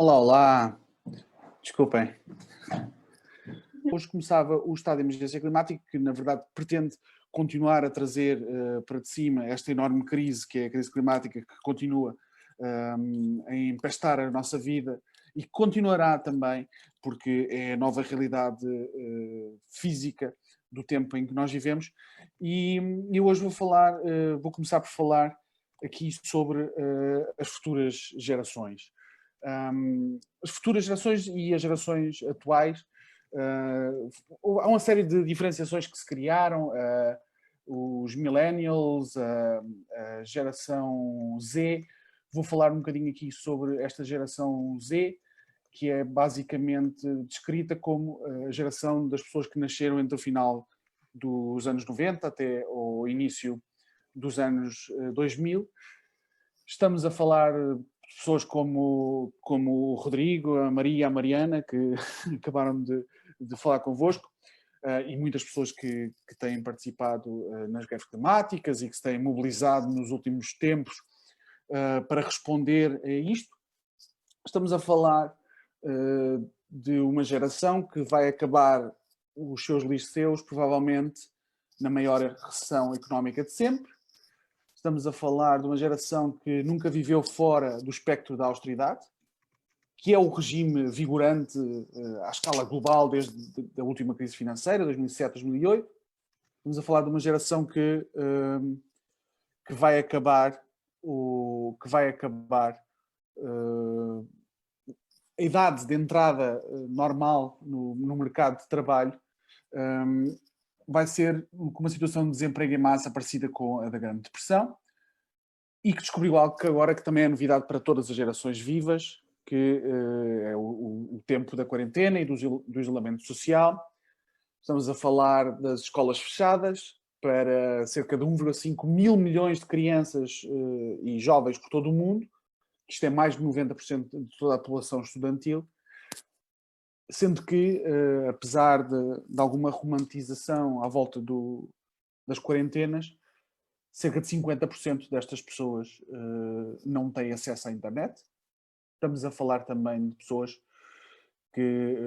Olá, olá. Desculpem. Hoje começava o estado de emergência climática, que na verdade pretende continuar a trazer para de cima esta enorme crise, que é a crise climática, que continua a empestar a nossa vida e que continuará também, porque é a nova realidade física do tempo em que nós vivemos. E eu hoje vou começar por falar aqui sobre as futuras gerações. As futuras gerações e as gerações atuais, há uma série de diferenciações que se criaram. Os millennials, a geração Z. Vou falar um bocadinho aqui sobre esta geração Z, que é basicamente descrita como a geração das pessoas que nasceram entre o final dos anos 90 até o início dos anos 2000. Estamos a falar de pessoas como o Rodrigo, a Maria, a Mariana, que acabaram de falar convosco, e muitas pessoas que têm participado nas greves climáticas e que se têm mobilizado nos últimos tempos para responder a isto. Estamos a falar de uma geração que vai acabar os seus liceus, provavelmente, na maior recessão económica de sempre. Estamos a falar de uma geração que nunca viveu fora do espectro da austeridade, que é o regime vigorante à escala global desde a última crise financeira, 2007, 2008. Estamos a falar de uma geração que vai acabar a idade de entrada normal no mercado de trabalho vai ser com uma situação de desemprego em massa parecida com a da Grande Depressão, e que descobriu algo que agora que também é novidade para todas as gerações vivas, que é o tempo da quarentena e do isolamento social. Estamos a falar das escolas fechadas para cerca de 1,5 mil milhões de crianças e jovens por todo o mundo. Isto é mais de 90% de toda a população estudantil. Sendo que, apesar de alguma romantização à volta das quarentenas, cerca de 50% destas pessoas não têm acesso à internet. Estamos a falar também de pessoas que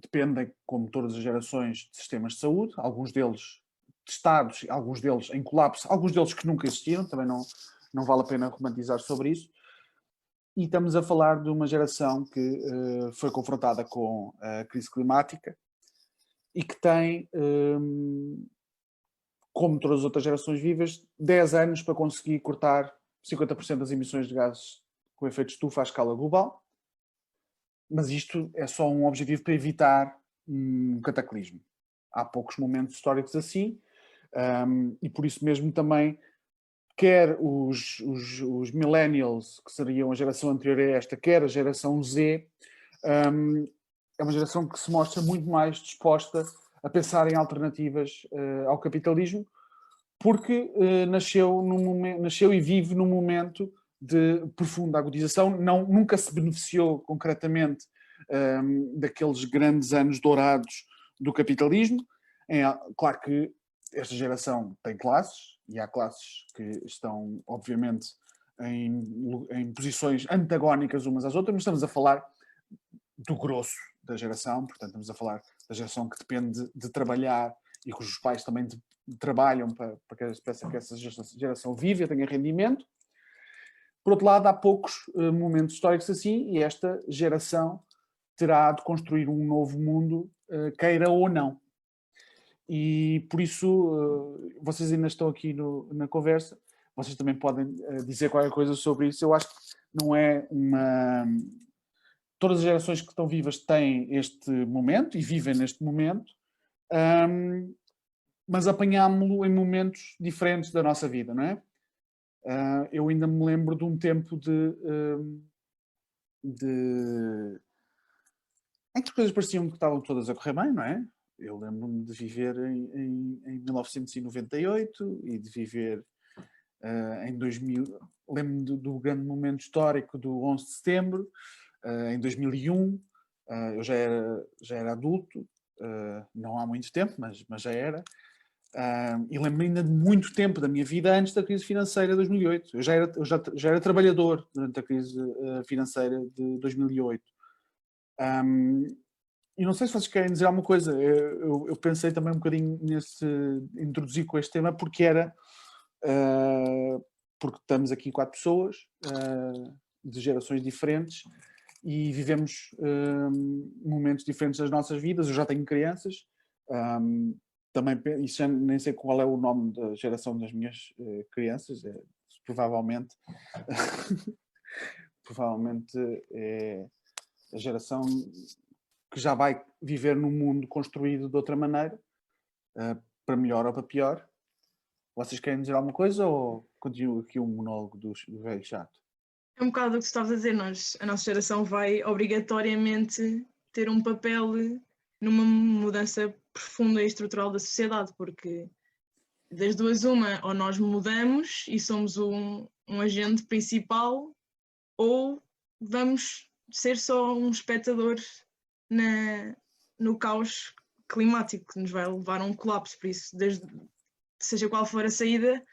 dependem, como todas as gerações, de sistemas de saúde, alguns deles testados, alguns deles em colapso, alguns deles que nunca existiram, também não vale a pena romantizar sobre isso. E estamos a falar de uma geração que foi confrontada com a crise climática e que tem, como todas as outras gerações vivas, 10 anos para conseguir cortar 50% das emissões de gases com efeito de estufa à escala global. Mas isto é só um objetivo para evitar um cataclismo. Há poucos momentos históricos assim, e por isso mesmo também quer os millennials, que seriam a geração anterior a esta, quer a geração Z, é uma geração que se mostra muito mais disposta a pensar em alternativas ao capitalismo, porque nasceu e vive num momento de profunda agudização, nunca se beneficiou concretamente daqueles grandes anos dourados do capitalismo. Claro que esta geração tem classes, e há classes que estão, obviamente, em posições antagónicas umas às outras, mas estamos a falar do grosso da geração, portanto estamos a falar da geração que depende de trabalhar e cujos pais também trabalham para que essa geração viva e tenha rendimento. Por outro lado, há poucos momentos históricos assim, e esta geração terá de construir um novo mundo, queira ou não. E por isso, vocês ainda estão aqui na conversa, vocês também podem dizer qualquer coisa sobre isso. Eu acho que não é uma... Todas as gerações que estão vivas têm este momento e vivem neste momento, mas apanhámo-lo em momentos diferentes da nossa vida, não é? Eu ainda me lembro de um tempo em que as coisas pareciam que estavam todas a correr bem, não é? Eu lembro-me de viver em 1998 e de viver em 2000. Lembro-me do grande momento histórico do 11 de setembro, em 2001. Eu já era adulto, não há muito tempo, mas já era. E lembro-me ainda de muito tempo da minha vida antes da crise financeira de 2008. Eu já era trabalhador durante a crise financeira de 2008. E não sei se vocês querem dizer alguma coisa. Eu pensei também um bocadinho introduzir com este tema, porque porque estamos aqui 4 pessoas de gerações diferentes e vivemos momentos diferentes das nossas vidas. Eu já tenho crianças. Também, isso já nem sei qual é o nome da geração das minhas crianças. Provavelmente é a geração que já vai viver num mundo construído de outra maneira, para melhor ou para pior. Vocês querem dizer alguma coisa ou continuo aqui um monólogo do velho chato? É um bocado o que tu estavas a dizer, a nossa geração vai obrigatoriamente ter um papel numa mudança profunda e estrutural da sociedade, porque das duas uma, ou nós mudamos e somos um agente principal, ou vamos ser só um espectador no caos climático que nos vai levar a um colapso. Por isso, seja qual for a saída,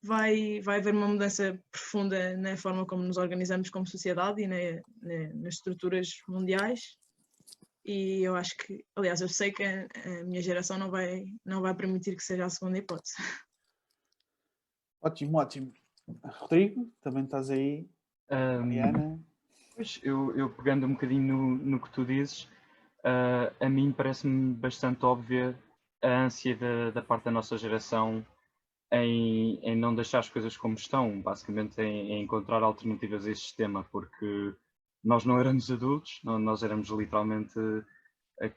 vai haver uma mudança profunda na forma como nos organizamos como sociedade e nas estruturas mundiais. E eu acho que, aliás, eu sei que a minha geração não vai permitir que seja a segunda hipótese. Ótimo, ótimo. Rodrigo, também estás aí? Mariana? Pois, eu pegando um bocadinho no que tu dizes, a mim parece-me bastante óbvia a ânsia da parte da nossa geração em não deixar as coisas como estão, basicamente em encontrar alternativas a este sistema, porque nós não éramos adultos, nós éramos literalmente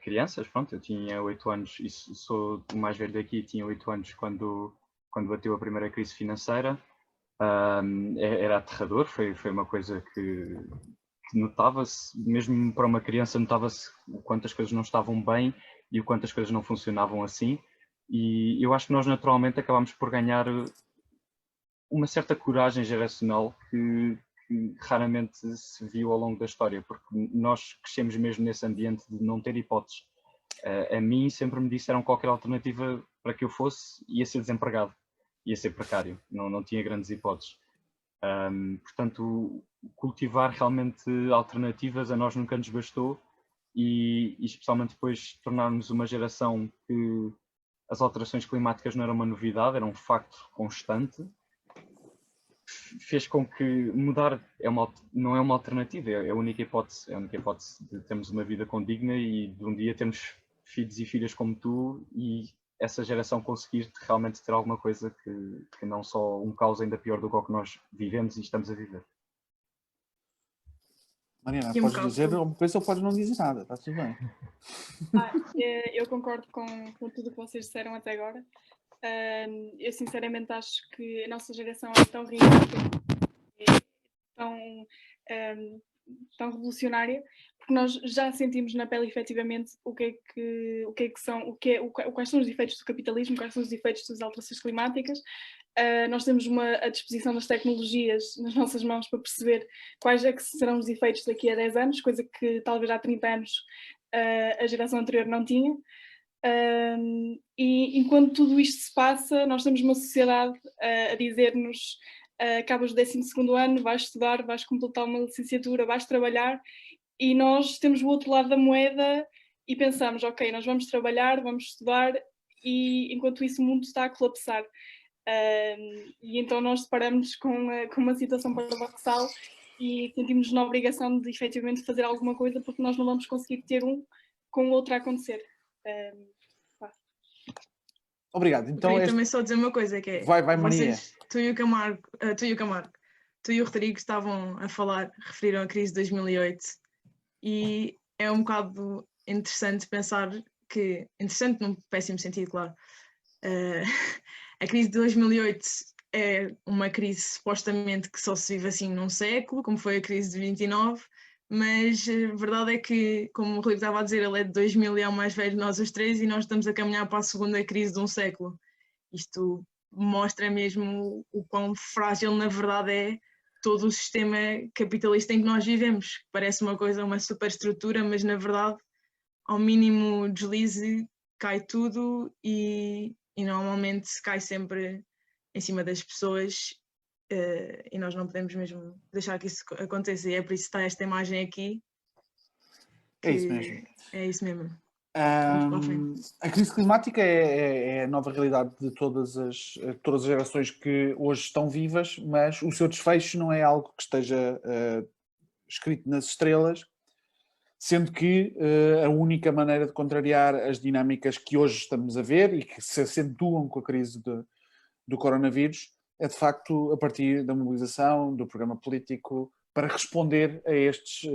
crianças. Pronto, eu tinha 8 anos e sou o mais velho daqui, tinha 8 anos quando bateu a primeira crise financeira. Era aterrador, foi uma coisa que notava-se, mesmo para uma criança, notava-se o quanto as coisas não estavam bem e o quanto as coisas não funcionavam assim. E eu acho que nós naturalmente acabámos por ganhar uma certa coragem geracional que raramente se viu ao longo da história, porque nós crescemos mesmo nesse ambiente de não ter hipóteses. A mim sempre me disseram qualquer alternativa para que eu fosse ia ser desempregado, ia ser precário, não tinha grandes hipóteses. Portanto, cultivar realmente alternativas a nós nunca nos bastou e especialmente depois de tornarmos uma geração que as alterações climáticas não eram uma novidade, era um facto constante, fez com que mudar não é uma alternativa, é a única hipótese, de termos uma vida condigna e de um dia termos filhos e filhas como tu e essa geração conseguir realmente ter alguma coisa que não só um caos ainda pior do que o que nós vivemos e estamos a viver. Mariana, podes dizer alguma coisa ou podes não dizer nada, está tudo bem. Eu concordo com tudo o que vocês disseram até agora. Eu sinceramente acho que a nossa geração é tão rica, tão revolucionária, porque nós já sentimos na pele efetivamente quais são os efeitos do capitalismo, quais são os efeitos das alterações climáticas. Nós temos a disposição das tecnologias nas nossas mãos para perceber quais é que serão os efeitos daqui a 10 anos, coisa que talvez há 30 anos a geração anterior não tinha. E enquanto tudo isto se passa, nós temos uma sociedade a dizer-nos: acabas o 12º ano, vais estudar, vais completar uma licenciatura, vais trabalhar, e nós temos o outro lado da moeda e pensamos: ok, nós vamos trabalhar, vamos estudar, e enquanto isso o mundo está a colapsar. E então nós deparamos com uma situação paradoxal e sentimos-nos na obrigação de efetivamente fazer alguma coisa, porque nós não vamos conseguir ter um com o outro a acontecer. Obrigado. Então, eu também só dizer uma coisa, que é vai Maria. Tu e o Rodrigo estavam a falar, referiram a crise de 2008 e é um bocado interessante pensar que, interessante num péssimo sentido, claro, a crise de 2008 é uma crise supostamente que só se vive assim num século, como foi a crise de 29, mas a verdade é que, como o Rodrigo estava a dizer, ele é de 2000 e é o mais velho de nós os três e nós estamos a caminhar para a segunda crise de um século. Isto mostra mesmo o quão frágil na verdade é todo o sistema capitalista em que nós vivemos. Parece uma superestrutura, mas na verdade ao mínimo deslize cai tudo e e normalmente cai sempre em cima das pessoas e nós não podemos mesmo deixar que isso aconteça, e é por isso que está esta imagem aqui. É isso mesmo. É isso mesmo. A crise climática é a nova realidade de todas as gerações que hoje estão vivas, mas o seu desfecho não é algo que esteja escrito nas estrelas, sendo que a única maneira de contrariar as dinâmicas que hoje estamos a ver e que se acentuam com a crise do coronavírus é, de facto, a partir da mobilização do programa político para responder a estes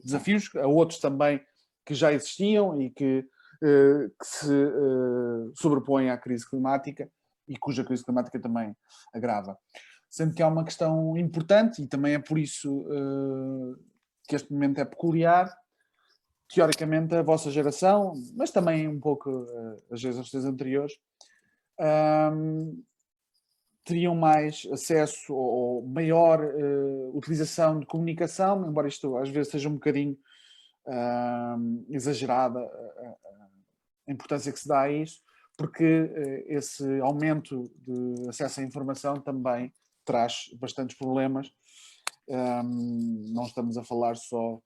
desafios, a outros também que já existiam e que se sobrepõem à crise climática e cuja crise climática também agrava. Sendo que há uma questão importante, e também é por isso que este momento é peculiar. Teoricamente, a vossa geração, mas também um pouco as gerações anteriores, teriam mais acesso ou maior utilização de comunicação, embora isto às vezes seja um bocadinho exagerada a importância que se dá a isso, porque esse aumento de acesso à informação também traz bastantes problemas. Não estamos a falar só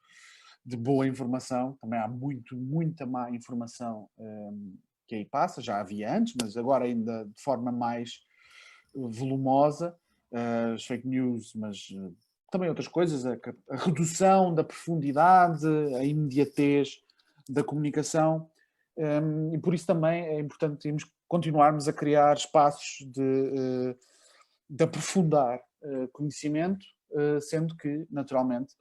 de boa informação, também há muita má informação que aí passa, já havia antes, mas agora ainda de forma mais volumosa, as fake news, mas também outras coisas, a redução da profundidade, a imediatez da comunicação, e por isso também é importante continuarmos a criar espaços de aprofundar conhecimento, sendo que, naturalmente,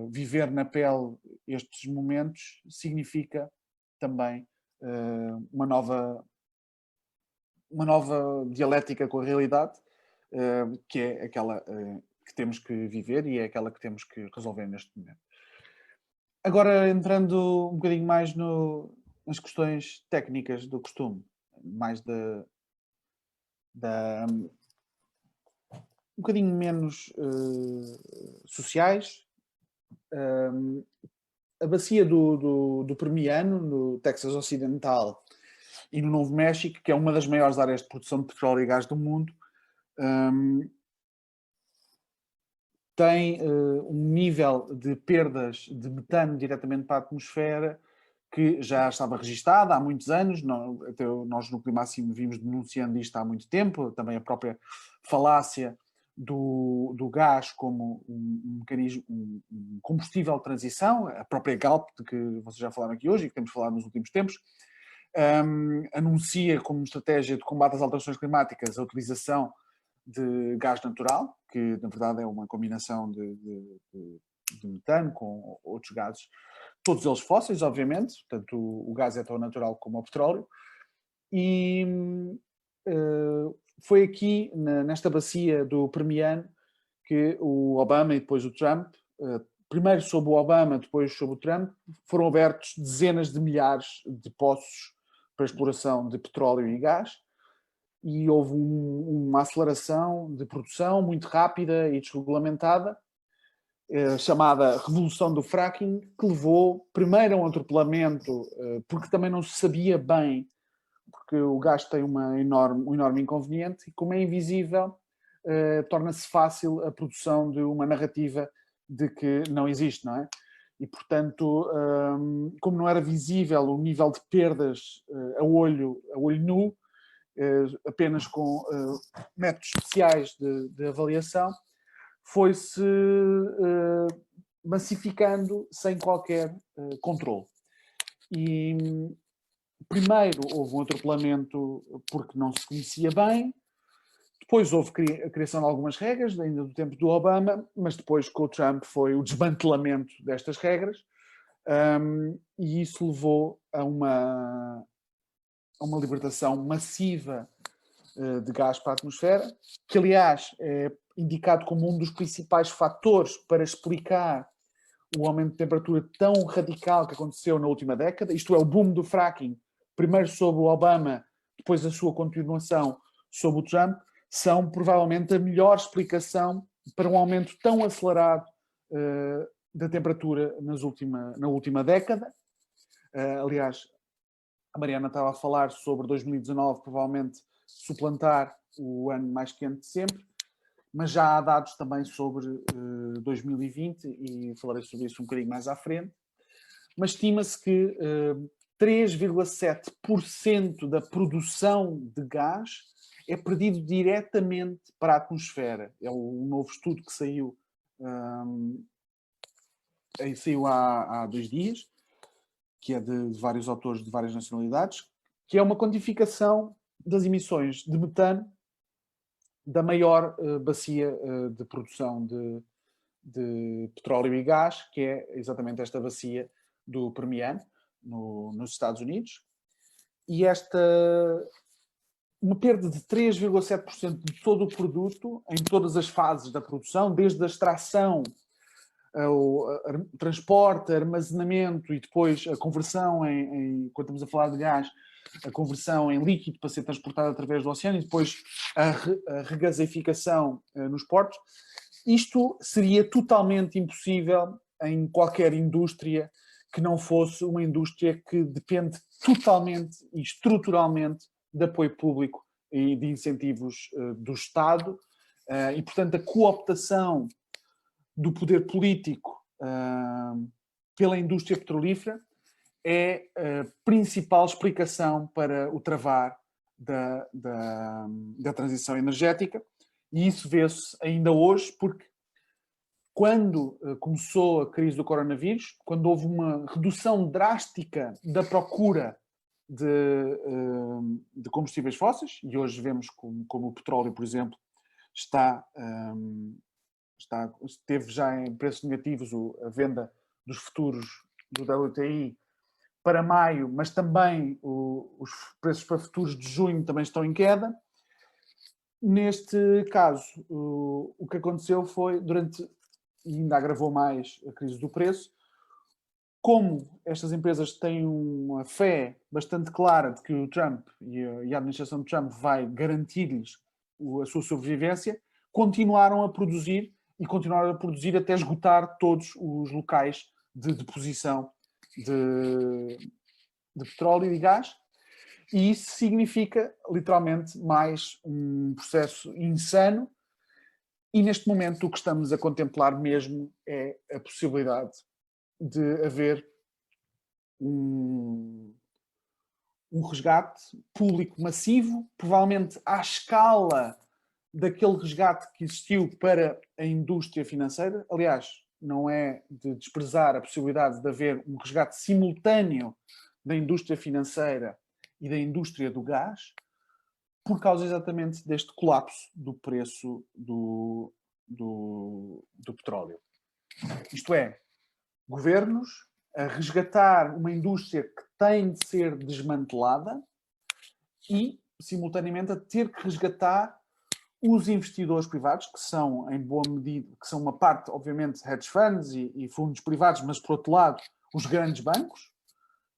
viver na pele estes momentos significa também uma nova dialética com a realidade, que é aquela que temos que viver e é aquela que temos que resolver neste momento. Agora, entrando um bocadinho mais nas questões técnicas do costume, mais um bocadinho menos sociais, a bacia do Permiano, no Texas Ocidental e no Novo México, que é uma das maiores áreas de produção de petróleo e gás do mundo, tem um nível de perdas de metano diretamente para a atmosfera que já estava registada há muitos anos. Nós no Climáximo vimos denunciando isto há muito tempo, também a própria falácia do gás como um mecanismo, um combustível de transição, a própria Galp, de que vocês já falaram aqui hoje e que temos falado nos últimos tempos, anuncia como estratégia de combate às alterações climáticas a utilização de gás natural, que na verdade é uma combinação de metano com outros gases, todos eles fósseis, obviamente, tanto o gás é tão natural como o petróleo, e foi aqui, nesta bacia do Permiano, que o Obama e depois o Trump, primeiro sob o Obama, depois sob o Trump, foram abertos dezenas de milhares de poços para exploração de petróleo e gás, e houve uma aceleração de produção muito rápida e desregulamentada, chamada Revolução do Fracking, que levou primeiro a um atropelamento, porque também não se sabia bem, porque o gás tem um enorme inconveniente, e como é invisível, torna-se fácil a produção de uma narrativa de que não existe, não é? E, portanto, como não era visível o nível de perdas a olho nu, apenas com métodos especiais de avaliação, foi-se massificando sem qualquer controle. E primeiro houve um atropelamento porque não se conhecia bem, depois houve a criação de algumas regras, ainda do tempo do Obama, mas depois com o Trump foi o desmantelamento destas regras, e isso levou a uma libertação massiva de gás para a atmosfera, que aliás é indicado como um dos principais fatores para explicar o aumento de temperatura tão radical que aconteceu na última década, isto é, o boom do fracking, primeiro sob o Obama, depois a sua continuação sob o Trump, são provavelmente a melhor explicação para um aumento tão acelerado da temperatura na última década. Aliás, A Mariana estava a falar sobre 2019 provavelmente suplantar o ano mais quente de sempre, mas já há dados também sobre 2020 e falarei sobre isso um bocadinho mais à frente. Mas estima-se que 3,7% da produção de gás é perdido diretamente para a atmosfera. É um novo estudo que saiu, há 2 dias, que é de vários autores de várias nacionalidades, que é uma quantificação das emissões de metano da maior bacia de produção de petróleo e gás, que é exatamente esta bacia do Permian, nos Estados Unidos. E uma perda de 3,7% de todo o produto, em todas as fases da produção, desde a extração, o transporte, armazenamento e depois a conversão quando estamos a falar de gás, a conversão em líquido para ser transportado através do oceano e depois a regasificação nos portos. Isto seria totalmente impossível em qualquer indústria que não fosse uma indústria que depende totalmente e estruturalmente de apoio público e de incentivos do Estado. E, portanto, a cooptação do poder político pela indústria petrolífera é a principal explicação para o travar da transição energética. E isso vê-se ainda hoje, porque quando começou a crise do coronavírus, quando houve uma redução drástica da procura de combustíveis fósseis, e hoje vemos como o petróleo, por exemplo, teve já em preços negativos a venda dos futuros do WTI para maio, mas também os preços para futuros de junho também estão em queda. Neste caso, o que aconteceu foi, e ainda agravou mais a crise do preço, como estas empresas têm uma fé bastante clara de que o Trump e a administração de Trump vai garantir-lhes a sua sobrevivência, continuaram a produzir até esgotar todos os locais de deposição de petróleo e gás. E isso significa, literalmente, mais um processo insano. E neste momento o que estamos a contemplar mesmo é a possibilidade de haver um resgate público massivo, provavelmente à escala daquele resgate que existiu para a indústria financeira. Aliás, não é de desprezar a possibilidade de haver um resgate simultâneo da indústria financeira e da indústria do gás, por causa exatamente deste colapso do preço do petróleo. Isto é, governos a resgatar uma indústria que tem de ser desmantelada e, simultaneamente, a ter que resgatar os investidores privados, que são, em boa medida, que são uma parte, obviamente, hedge funds e fundos privados, mas, por outro lado, os grandes bancos,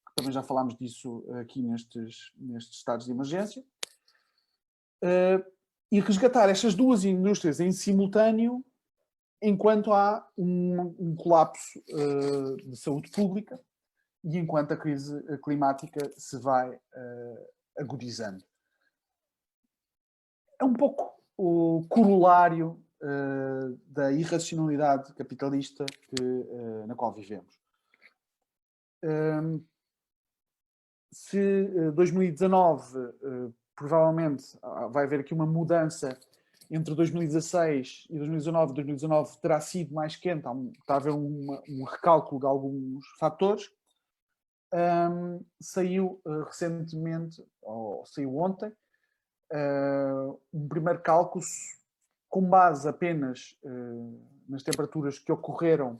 que também já falámos disso aqui nestes estados de emergência, e resgatar estas duas indústrias em simultâneo enquanto há um colapso de saúde pública e enquanto a crise climática se vai agudizando. É um pouco o corolário da irracionalidade capitalista na qual vivemos. Se 2019 provavelmente vai haver aqui uma mudança entre 2016 e 2019. 2019 terá sido mais quente, está a haver um recálculo de alguns fatores. Saiu recentemente, ou saiu ontem, um primeiro cálculo com base apenas nas temperaturas que ocorreram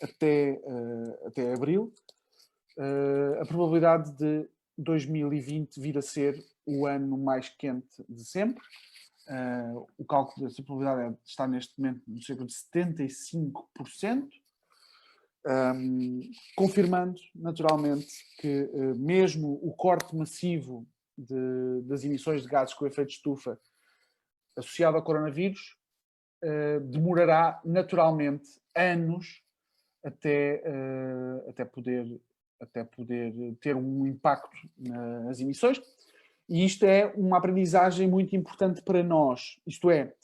até abril, a probabilidade de 2020 vir a ser o ano mais quente de sempre. O cálculo dessa probabilidade está neste momento no cerca de 75%, confirmando naturalmente que mesmo o corte massivo das emissões de gases com efeito de estufa associado ao coronavírus demorará naturalmente anos até poder até poder ter um impacto nas emissões. E isto é uma aprendizagem muito importante para nós. Isto é,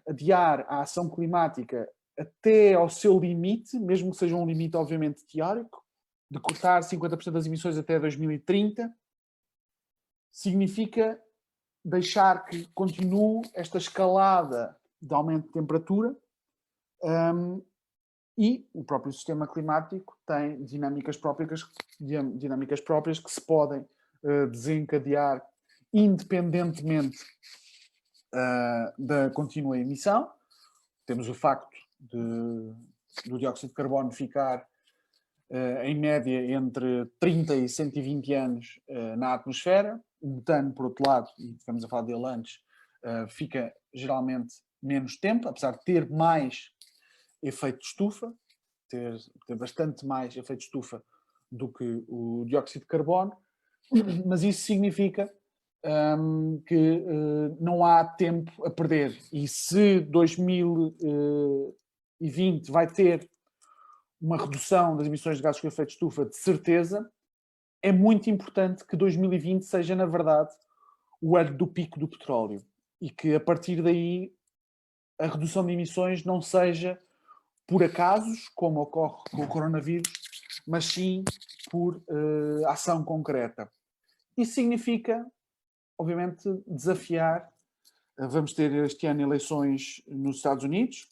adiar a ação climática até ao seu limite, mesmo que seja um limite obviamente teórico, de cortar 50% das emissões até 2030, significa deixar que continue esta escalada de aumento de temperatura, e o próprio sistema climático tem dinâmicas próprias que se podem desencadear independentemente da contínua emissão. Temos o facto do dióxido de carbono ficar em média entre 30 e 120 anos na atmosfera. O metano, por outro lado, e tivemos a falar dele antes, fica geralmente menos tempo, apesar de ter mais efeito de estufa, ter bastante mais efeito de estufa do que o dióxido de carbono, mas isso significa que não há tempo a perder. E se 2020 vai ter uma redução das emissões de gases com efeito de estufa, de certeza, é muito importante que 2020 seja, na verdade, o ano do pico do petróleo e que, a partir daí, a redução de emissões não seja por acasos, como ocorre com o coronavírus, mas sim por ação concreta. Isso significa, obviamente, desafiar. Vamos ter este ano eleições nos Estados Unidos,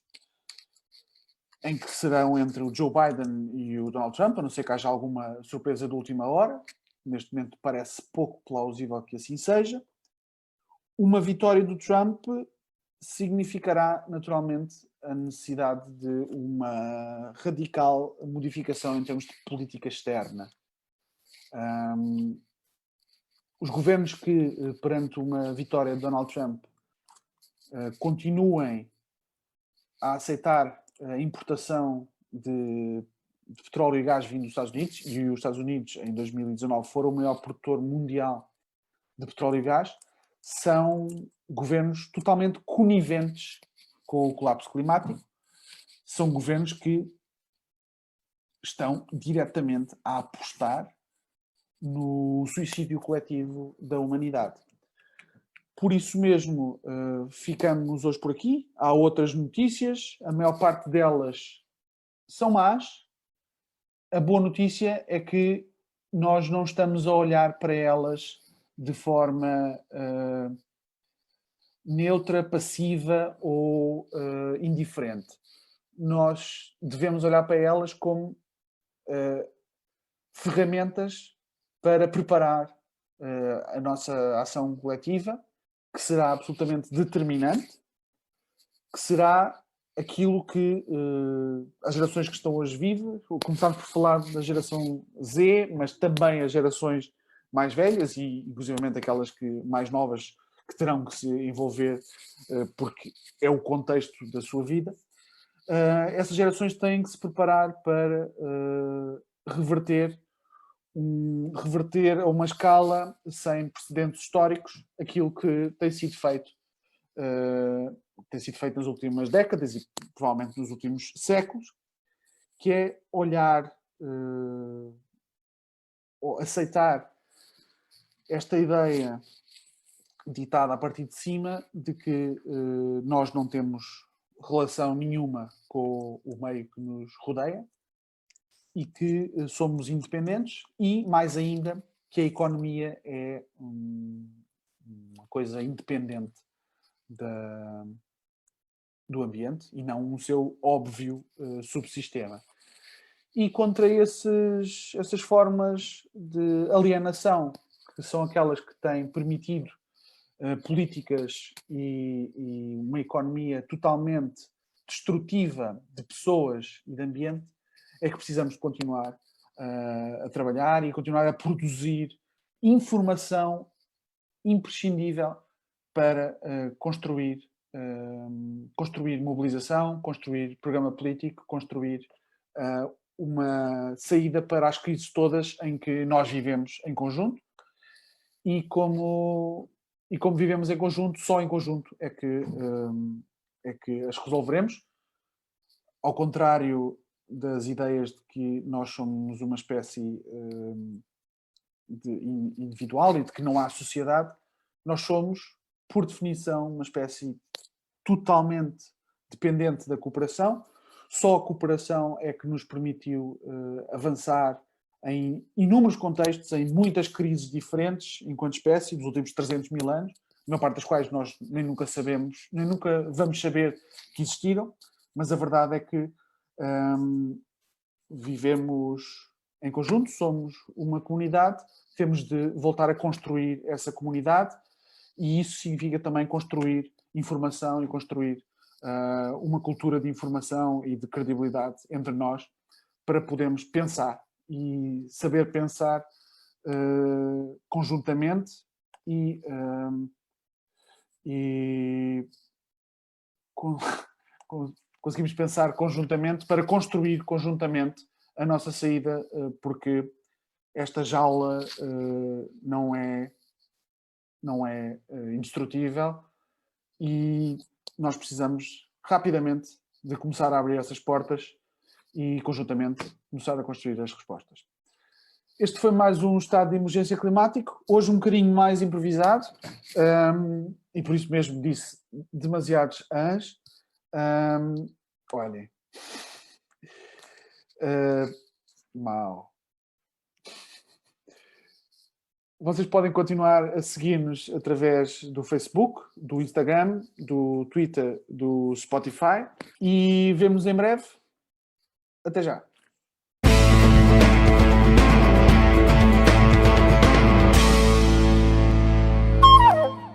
em que serão entre o Joe Biden e o Donald Trump, a não ser que haja alguma surpresa de última hora. Neste momento parece pouco plausível que assim seja. Uma vitória do Trump significará, naturalmente, a necessidade de uma radical modificação em termos de política externa. Os governos que, perante uma vitória de Donald Trump, continuem a aceitar a importação de petróleo e gás vindo dos Estados Unidos, e os Estados Unidos, em 2019, foram o maior produtor mundial de petróleo e gás, são governos totalmente coniventes com o colapso climático, são governos que estão diretamente a apostar no suicídio coletivo da humanidade. Por isso mesmo, ficamos hoje por aqui. Há outras notícias, a maior parte delas são más. A boa notícia é que nós não estamos a olhar para elas de forma neutra, passiva ou indiferente. Nós devemos olhar para elas como ferramentas para preparar a nossa ação coletiva, que será absolutamente determinante, que será aquilo que as gerações que estão hoje vivas, começamos por falar da geração Z, mas também as gerações mais velhas e, inclusivamente, aquelas mais novas que terão que se envolver porque é o contexto da sua vida. Essas gerações têm que se preparar para reverter a uma escala sem precedentes históricos aquilo que tem sido feito nas últimas décadas e provavelmente nos últimos séculos, que é olhar ou aceitar esta ideia ditada a partir de cima de que nós não temos relação nenhuma com o meio que nos rodeia e que somos independentes e, mais ainda, que a economia é uma coisa independente do ambiente e não um seu óbvio subsistema. E contra essas formas de alienação, que são aquelas que têm permitido políticas e uma economia totalmente destrutiva de pessoas e de ambiente, é que precisamos de continuar a trabalhar e continuar a produzir informação imprescindível para construir mobilização, construir programa político, construir uma saída para as crises todas em que nós vivemos em conjunto e como vivemos em conjunto, só em conjunto é que as resolveremos. Ao contrário das ideias de que nós somos uma espécie individual e de que não há sociedade, nós somos, por definição, uma espécie totalmente dependente da cooperação. Só a cooperação é que nos permitiu avançar em inúmeros contextos, em muitas crises diferentes, enquanto espécie, dos últimos 300 mil anos, a maior parte das quais nós nem nunca sabemos, nem nunca vamos saber que existiram, mas a verdade é que vivemos em conjunto, somos uma comunidade, temos de voltar a construir essa comunidade e isso significa também construir informação e construir uma cultura de informação e de credibilidade entre nós para podermos pensar e saber pensar conjuntamente e conseguimos pensar conjuntamente para construir conjuntamente a nossa saída, porque esta jaula não é indestrutível e nós precisamos rapidamente de começar a abrir essas portas e conjuntamente começar a construir as respostas. Este foi mais um estado de emergência climático, hoje um bocadinho mais improvisado, e por isso mesmo disse demasiados ans. Olhem. Mal. Vocês podem continuar a seguir-nos através do Facebook, do Instagram, do Twitter, do Spotify e vemo-nos em breve. Até já.